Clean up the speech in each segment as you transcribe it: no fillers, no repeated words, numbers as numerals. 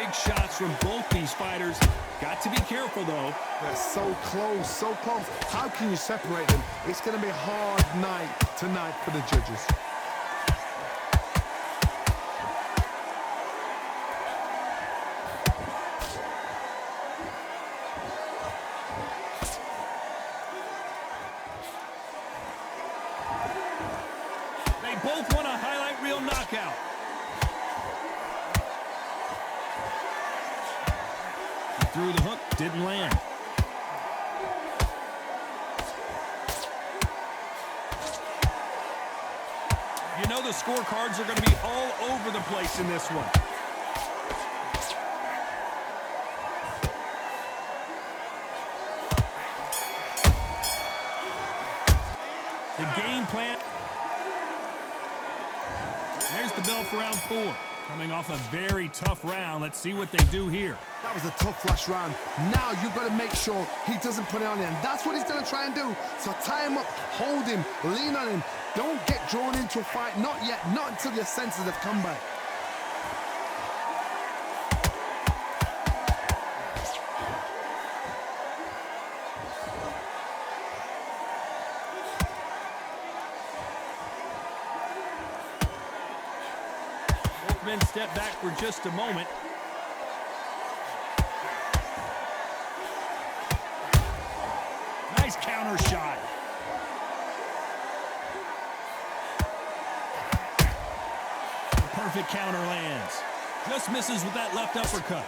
big shots from both these fighters. Got to be careful, though. They're so close, so close. How can you separate them? It's going to be a hard night tonight for the judges. They both want a highlight reel knockout. He threw the hook, didn't land. You know the scorecards are going to be all over the place in this one. The game plan. There's the bell for round 4. Coming off a very tough round. Let's see what they do here. That was a tough last round. Now you've got to make sure he doesn't put it on him. That's what he's going to try and do. So tie him up, hold him, lean on him. Don't get drawn into a fight. Not yet. Not until your senses have come back. Both men step back for just a moment. Nice counter shot. Perfect counter lands. Just misses with that left uppercut.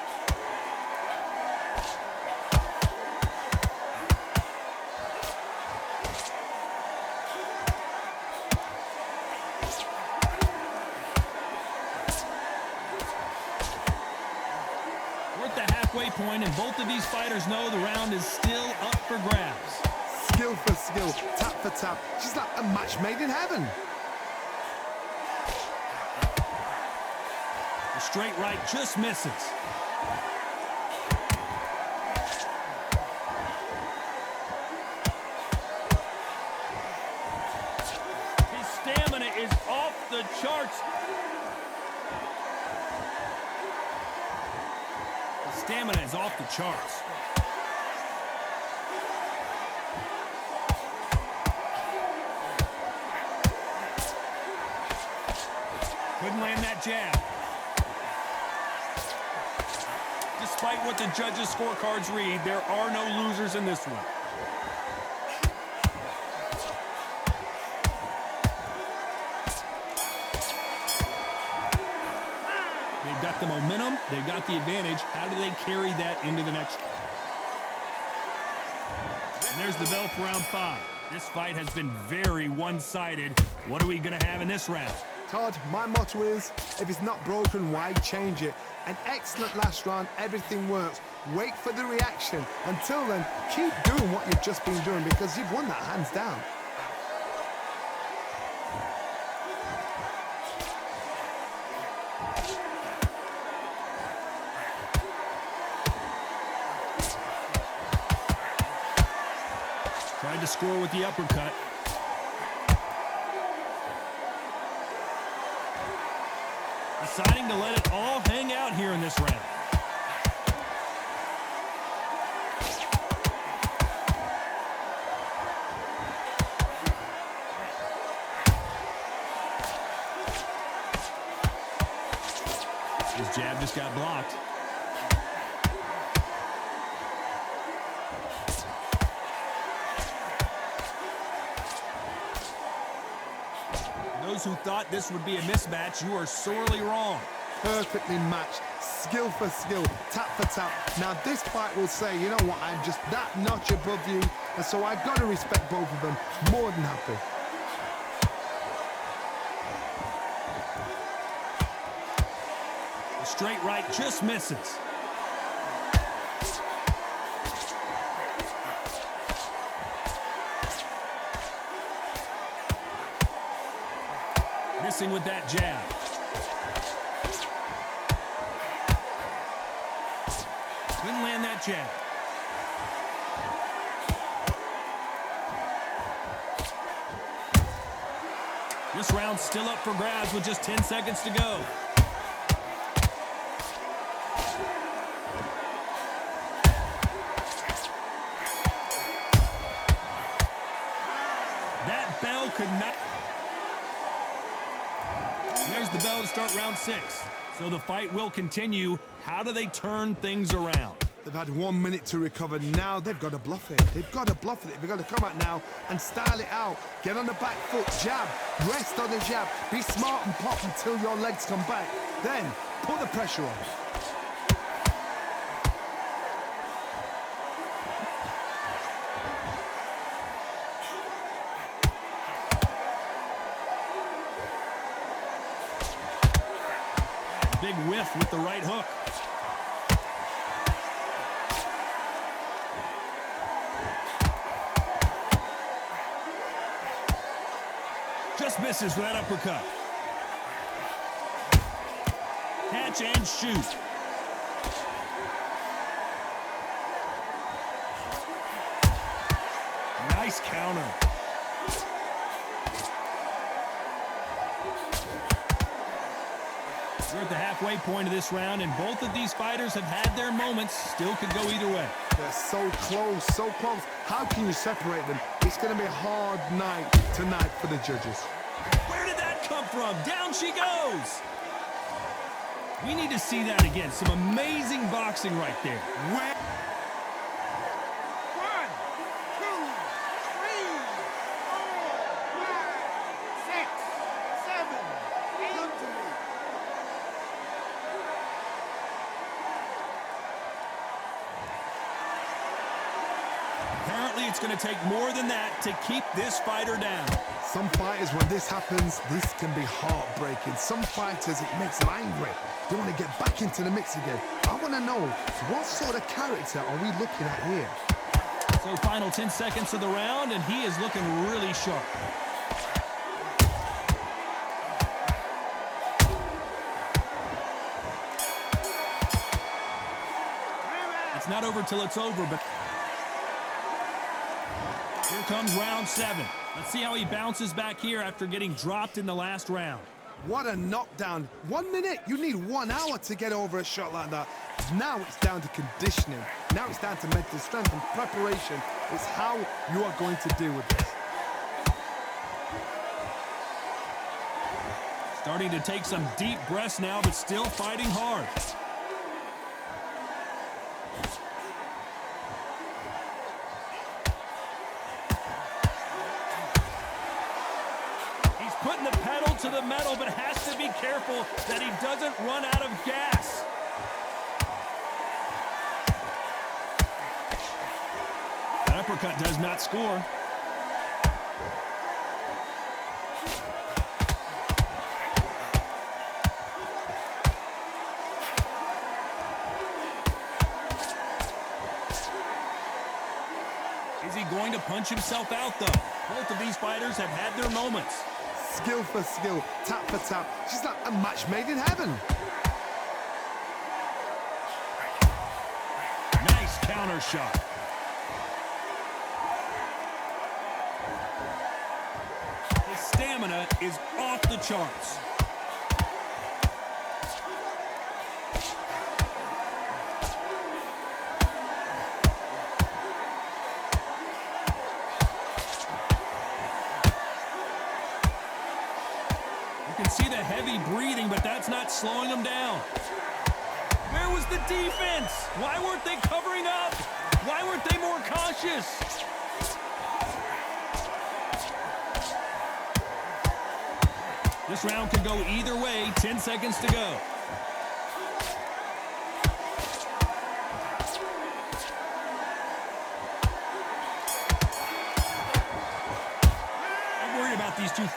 We're at the halfway point, and both of these fighters know the round is still up for grabs. Skill for skill, tap for tap. Just like a match made in heaven. The straight right just misses. His stamina is off the charts. His stamina is off the charts. Couldn't land that jab. Despite what the judges' scorecards read, there are no losers in this one. They've got the momentum. They've got the advantage. How do they carry that into the next? And there's the bell for round 5. This fight has been very one-sided. What are we going to have in this round? Todd, my motto is, if it's not broken, why change it? An excellent last round, everything works. Wait for the reaction. Until then, keep doing what you've just been doing because you've won that hands down. Tried to score with the uppercut. Deciding to let it all hang out here in this round. His jab just got blocked. Those who thought this would be a mismatch, you are sorely wrong. Perfectly matched, skill for skill, tap for tap. Now this fight will say, you know what, I'm just that notch above you, and so I've got to respect both of them. More than happy. The straight right just misses. Missing with that jab. Couldn't land that jab. This round's still up for grabs with just 10 seconds to go. could not. There's the bell to start round 6. So the fight will continue. How do they turn things around? They've had 1 minute to recover. Now they've got to bluff it. They've got to bluff it. They've got to come out now and style it out. Get on the back foot, jab, rest on the jab. Be smart and pop until your legs come back. Then put the pressure on. Big whiff with the right hook. Just misses with that uppercut. Catch and shoot. Nice counter. We're at the halfway point of this round, and both of these fighters have had their moments. Still could go either way. They're so close, so close. How can you separate them? It's going to be a hard night tonight for the judges. Where did that come from? Down she goes. We need to see that again. Some amazing boxing right there. Where? 1, 2, 3, 4, 5, 6, 7, 8. Apparently, it's going to take more than that to keep this fighter down. Some fighters, when this happens, this can be heartbreaking. Some fighters, it makes them angry. They want to get back into the mix again. I want to know, what sort of character are we looking at here? So final 10 seconds of the round, and he is looking really sharp. It's not over till it's over, but here comes round 7. Let's see how he bounces back here after getting dropped in the last round. What a knockdown. 1 minute, you need 1 hour to get over a shot like that. Now it's down to conditioning. Now it's down to mental strength and preparation. It's how you are going to deal with this. Starting to take some deep breaths now, but still fighting hard. Putting the pedal to the metal, but has to be careful that he doesn't run out of gas. That uppercut does not score. Is he going to punch himself out, though? Both of these fighters have had their moments. Skill for skill, tap for tap. She's like a match made in heaven. Nice counter shot. His stamina is off the charts. You can see the heavy breathing, but that's not slowing him down. Where was the defense? Why weren't they covering up? Why weren't they more cautious? This round could go either way. 10 seconds to go. I'm worried about these two.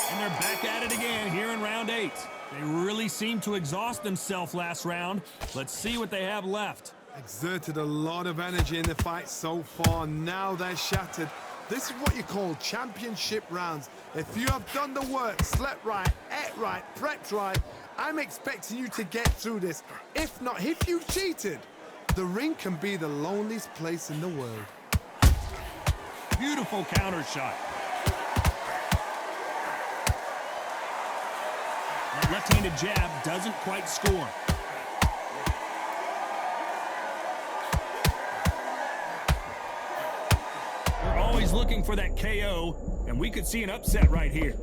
And they're back at it again here in round 8. They really seemed to exhaust themselves last round. Let's see what they have left. Exerted a lot of energy in the fight so far. Now they're shattered. This is what you call championship rounds. If you have done the work, slept right, ate right, prepped right, I'm expecting you to get through this. If not, if you've cheated, the ring can be the loneliest place in the world. Beautiful counter shot. That left-handed jab doesn't quite score. They're always is looking for that KO, and we could see an upset right here.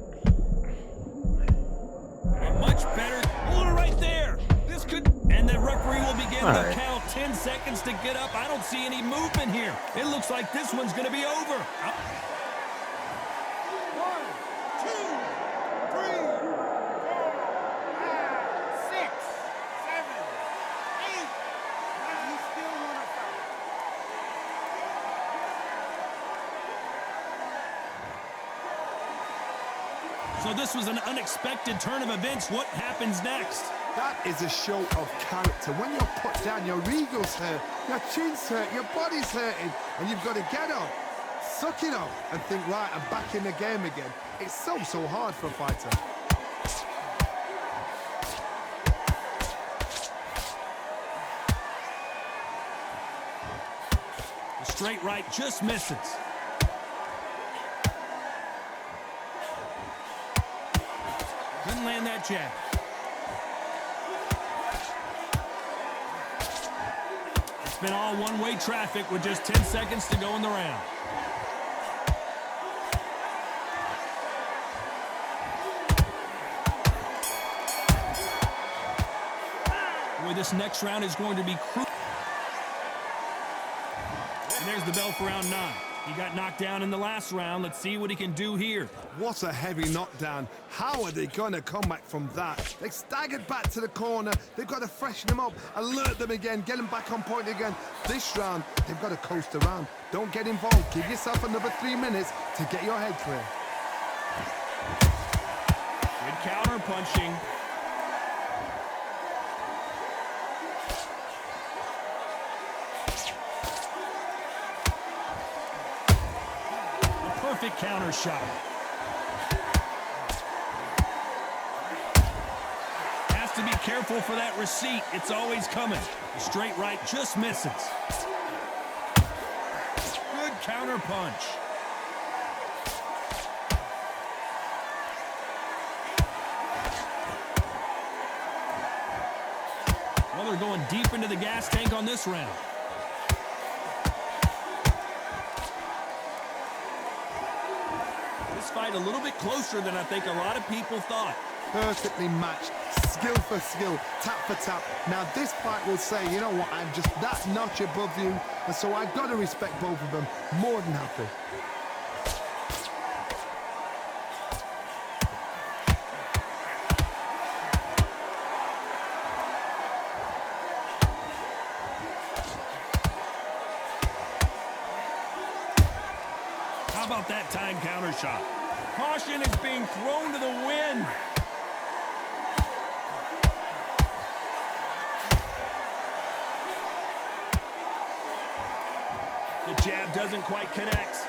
And much better. Oh, right there. This could... And the referee will begin the count. 10 seconds to get up. I don't see any movement here. It looks like this one's going to be over. 6, 7, 8. You still want to fight. So this was an unexpected turn of events. What happens next? That is a show of character. When you're put down, your ego's hurt, your chin's hurt, your body's hurting, and you've got to get up, suck it up, and think, right, I'm back in the game again. It's so hard for a fighter. The straight right just misses. Couldn't land that jab. It's been all one-way traffic with just 10 seconds to go in the round. Boy, this next round is going to be crucial. And there's the bell for round 9. He got knocked down in the last round. Let's see what he can do here. What a heavy knockdown. How are they going to come back from that? They staggered back to the corner. They've got to freshen them up, alert them again, get them back on point again. This round, they've got to coast around. Don't get involved. Give yourself another 3 minutes to get your head clear. Good counter punching. Perfect counter shot. Has to be careful for that receipt. It's always coming. The straight right just misses. Good counter punch. Well, they're going deep into the gas tank on this round. Fight a little bit closer than I think a lot of people thought. Perfectly matched, skill for skill, tap for tap. Now this fight will say, you know what, I'm just that notch above you, and so I've got to respect both of them. More than happy. How about that time counter shot? Caution is being thrown to the wind. The jab doesn't quite connect.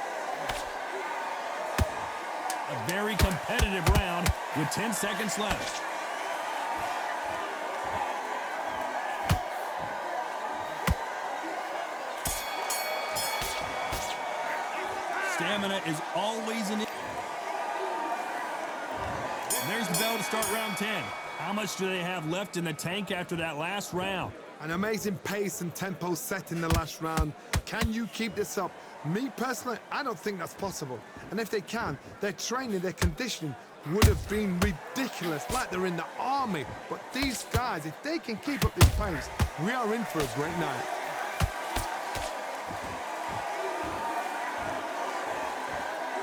A very competitive round with 10 seconds left. Stamina is always an issue. There's the bell to start round 10. How much do they have left in the tank after that last round? An amazing pace and tempo set in the last round. Can you keep this up? Me personally, I don't think that's possible. And if they can, their training, their conditioning would have been ridiculous, like they're in the army. But these guys, if they can keep up this pace, we are in for a great night.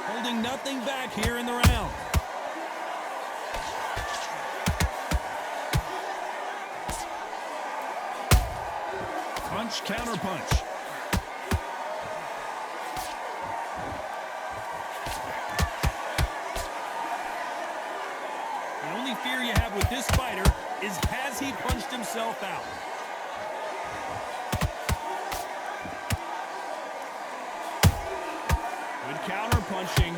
Holding nothing back here in the round. Punch, counter punch. The only fear you have with this fighter is, has he punched himself out? Good counter punching.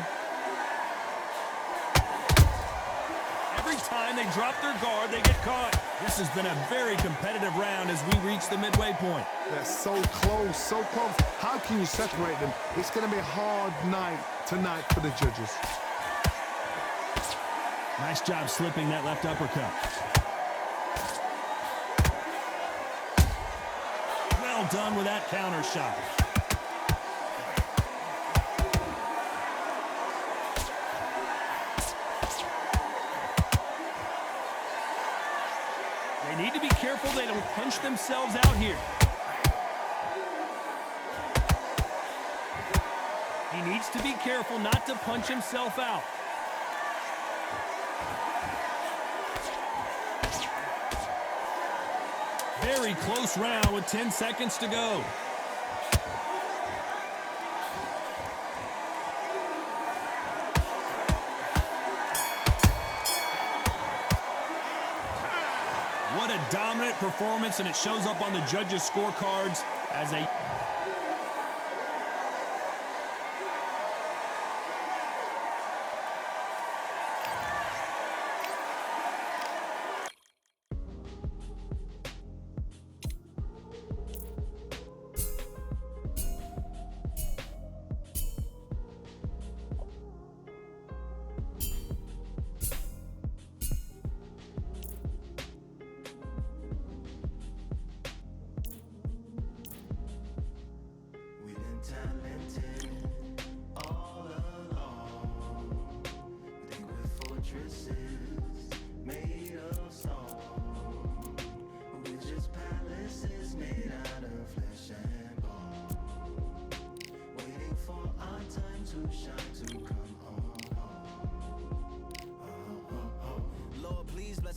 Every time they drop their guard, they get caught. This has been a very competitive round as we reach the midway point. They're so close, so close. How can you separate them? It's going to be a hard night tonight for the judges. Nice job slipping that left uppercut. Well done with that counter shot. need to be careful they don't punch themselves out here. He needs to be careful not to punch himself out. Very close round with 10 seconds to go. What a dominant performance, and it shows up on the judges' scorecards as a...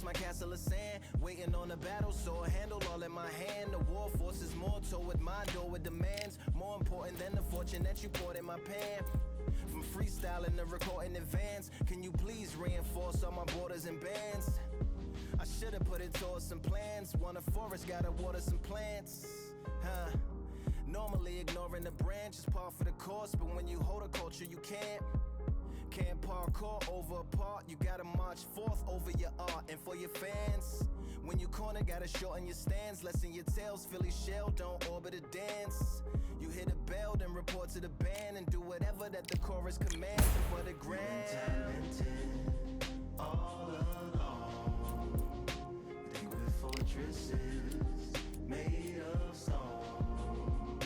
My castle of sand, waiting on the battle, so I handle all in my hand. The war forces more toward my door with demands, more important than the fortune that you poured in my pan. From freestyling to recording advance, can you please reinforce all my borders and bands? I should've put it towards some plans. Want a forest, gotta water some plants. Normally ignoring the branch is par for the course, but when you hold a culture you can't parkour over a part. You gotta march forth over your art and for your fans. When you corner, gotta shorten your stance. Lessen your tails, Philly shell, don't orbit a dance. You hit a bell, then report to the band and do whatever that the chorus commands. And for the grand, talented all along. Think with fortresses made of stone.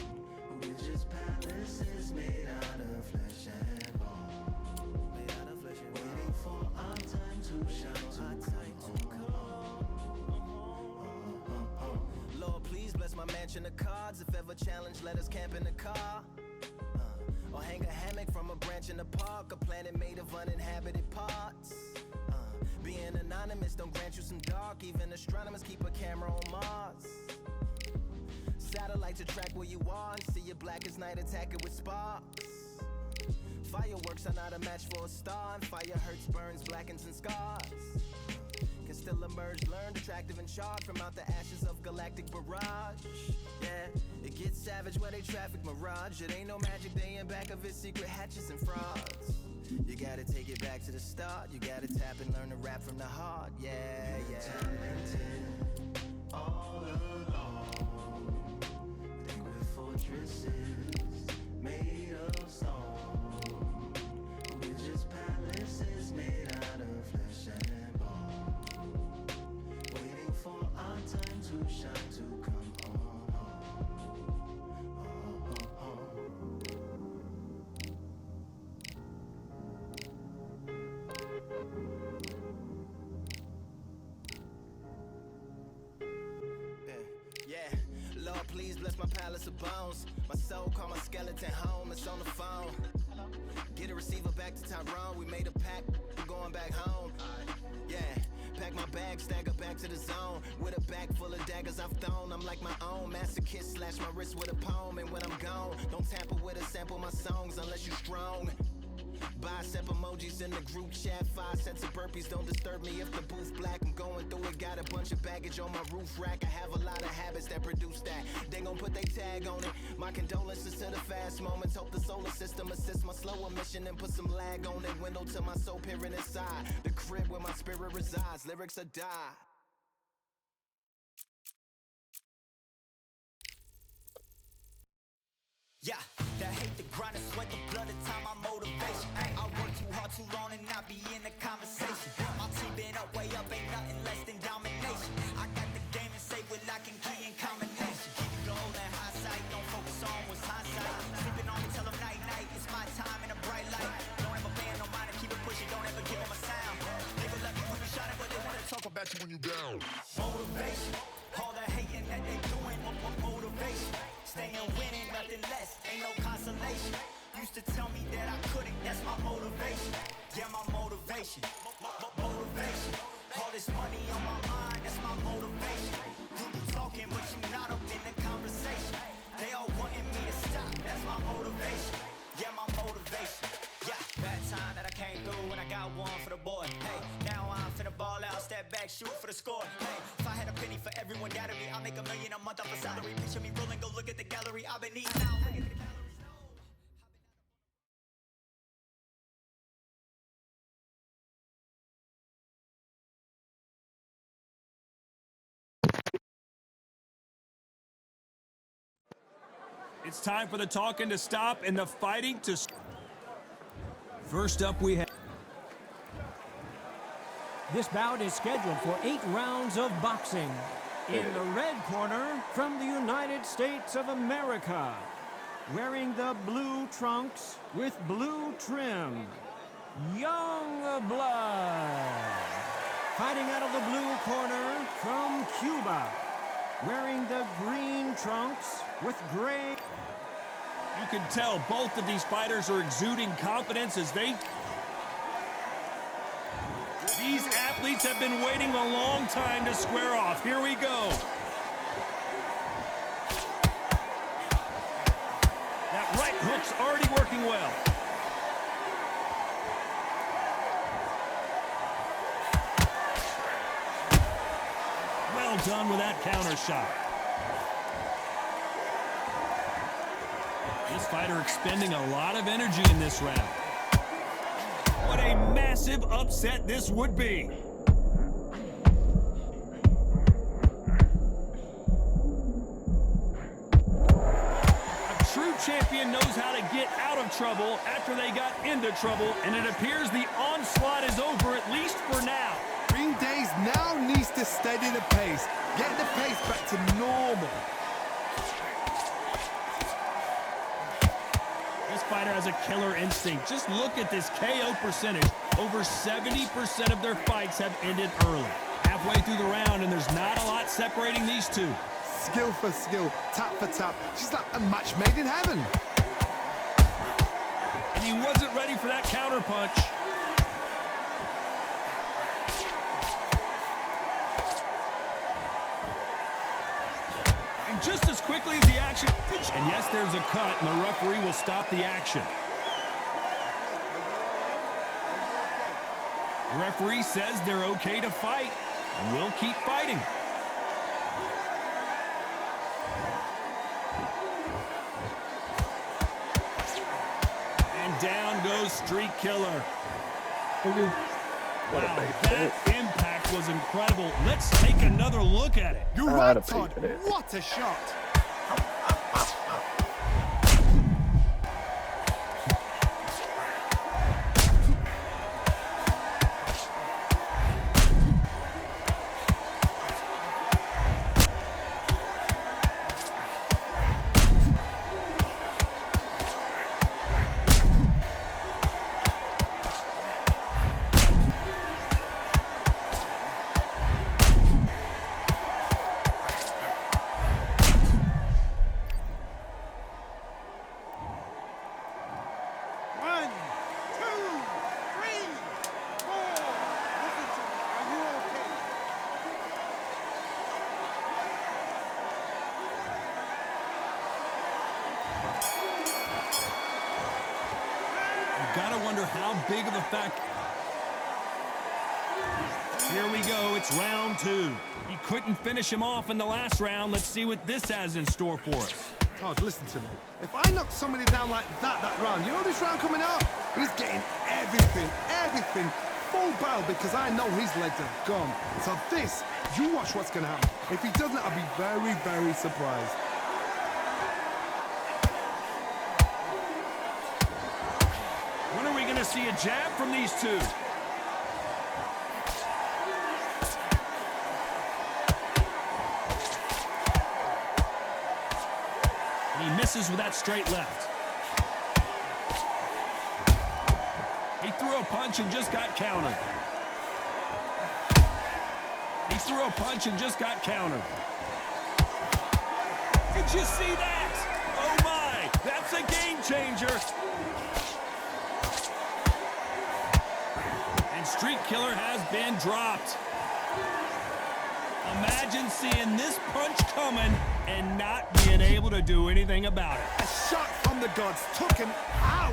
We're just palaces made out of flesh and bone. Waiting for our time to shine, to come. Lord, please bless my mansion of cards. If ever challenged, let us camp in the car. Or hang a hammock from a branch in the park. A planet made of uninhabited parts. Being anonymous don't grant you some dark. Even astronomers keep a camera on Mars. Satellite to track where you are and see your blackest night attack it with sparks. Fireworks are not a match for a star, and fire hurts, burns, blackens, and scars. Can still emerge, learned, attractive, and charged from out the ashes of galactic barrage. Yeah, it gets savage where they traffic mirage. It ain't no magic day in back of its secret hatches and frauds. You gotta take it back to the start. You gotta tap and learn to rap from the heart. Yeah, yeah. Talented all along. Think with fortresses made of stone. Just palaces made out of flesh and bone. Waiting for our time to shine, to come on. Yeah, Lord, please bless my palace of bones. My soul call my skeleton home. It's on the phone. Get a receiver back to Tyrone. We made a pact, we're going back home. Yeah, pack my bag, stagger back to the zone. With a bag full of daggers I've thrown. I'm like my own masochist, slash my wrist with a poem. And when I'm gone, don't tamper with or sample my songs unless you strong. Bicep emojis in the group chat. 5 sets of burpees, don't disturb me if the booth black. I'm going through it, got a bunch of baggage on my roof rack. I have a lot of habits that produce that. They gon' put their tag on it. My condolences to the fast moments. Hope the solar system assists my slower mission and put some lag on it. Window to my soul peering inside the crib where my spirit resides. Lyrics are die. Yeah, that hate, the grind, the sweat, the blood, the time, my motivation. I work too hard, too long, and not be in the conversation. My team been up, way up, ain't nothing less than domination. I got the game and say with lock and key and combination. Keep it goal and high sight, don't focus on what's hindsight. Sleeping on me, tell them night, night, it's my time in a bright light. Don't ever pay no mind and keep it pushing, don't ever give them a sound. They were lucky when we shot it, but they wanna talk about you Motivation, all the hating that they doing, motivation. Staying winning, nothing less, ain't no consolation. Used to tell me that I couldn't, that's my motivation. Yeah, my motivation, motivation. All this money on my mind, that's my motivation. You be talking, but you not up in the conversation. They all wanting me to stop, that's my motivation. Yeah, my motivation. Yeah, bad time that I came through and I got one for the boy. Hey, now I'm finna ball out, step back, shoot for the score. Hey, if I had a penny for everyone doubting me, I'll make $1 million a month off a salary. Picture me rolling, go look at the gallery. I've been eating out. It's time for the talking to stop and the fighting to... First up, we have... This bout is scheduled for 8 rounds of boxing. In the red corner, from the United States of America, wearing the blue trunks with blue trim, Young Blood. Fighting out of the blue corner, from Cuba, wearing the green trunks with gray... You can tell both of these fighters are exuding confidence as they... These athletes have been waiting a long time to square off. Here we go. That right hook's already working well. Well done with that counter shot. This fighter expending a lot of energy in this round. What a massive upset this would be. A true champion knows how to get out of trouble after they got into trouble, and it appears the onslaught is over, at least for now. Green Days now needs to steady the pace, get the pace back to normal. This fighter has a killer instinct. Just look at this KO percentage. Over 70% of their fights have ended early. Halfway through the round, and there's not a lot separating these two. Skill for skill, tap for tap. She's like a match made in heaven. And he wasn't ready for that counter punch. And just as quickly as the action... And yes, there's a cut, and the referee will stop the action. The referee says they're okay to fight, and we'll keep fighting. And down goes Street Killer. Wow, that impact was incredible. Let's take another look at it. You're right, Todd. What a shot. Gotta wonder how big of a factor. Here we go, it's round 2. He couldn't finish him off in the last round. Let's see what this has in store for us. Todd, listen to me. If I knock somebody down like that round, you know this round coming up? He's getting everything, full barrel, because I know his legs are gone. So this, you watch what's gonna happen. If he doesn't, I'll be very, very surprised. When are we gonna see a jab from these two? And he misses with that straight left. He threw a punch and just got countered. He threw a punch and just got countered. Did you see that? Oh my, that's a game changer. And Street Killer has been dropped. Imagine seeing this punch coming and not being able to do anything about it. A shot from the gods took him out.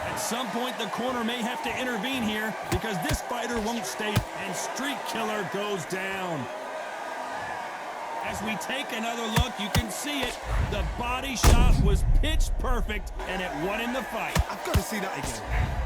At some point, the corner may have to intervene here because this fighter won't stay, and Street Killer goes down. As we take another look, you can see it. The body shot was pitch perfect, and it won in the fight. I've got to see that again.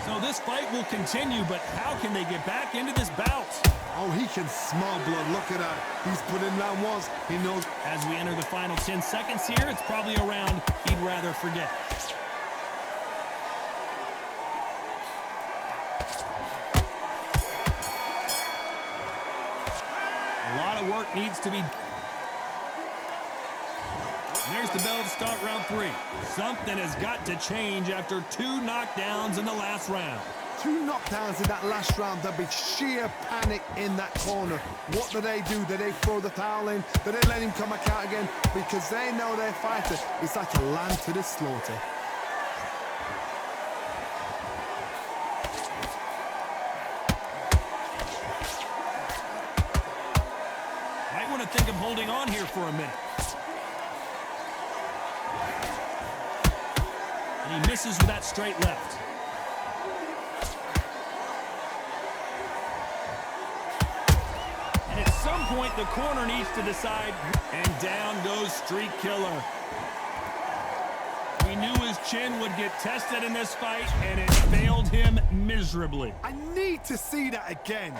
So this fight will continue, but how can they get back into this bout? Oh, he can smell blood. Look at that. He's put in round once. He knows. As we enter the final 10 seconds here, it's probably a round he'd rather forget. A lot of work needs to be. There's the bell to start round 3. Something has got to change after 2 knockdowns in the last round. 2 knockdowns in that last round. There'll be sheer panic in that corner. What do? Do they throw the towel in? Do they let him come back out again? Because they know their fighter is like a lamb to the slaughter. Might want to think of holding on here for a minute. And he misses with that straight left. And at some point, the corner needs to decide. And down goes Street Killer. We knew his chin would get tested in this fight, and it failed him miserably. I need to see that again.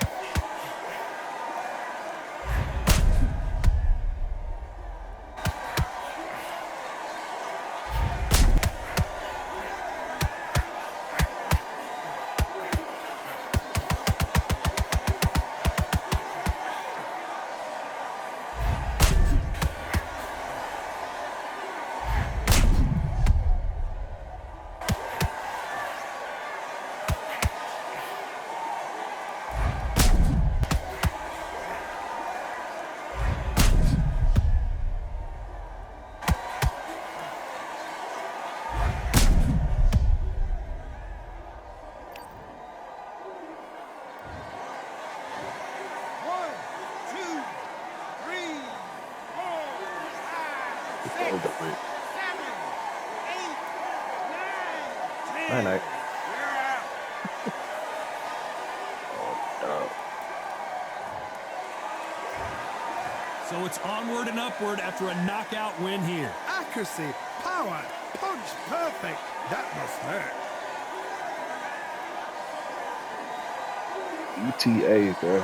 I know. So it's onward and upward after a knockout win here. Accuracy, power, punch, perfect. That must hurt. ETA, bro.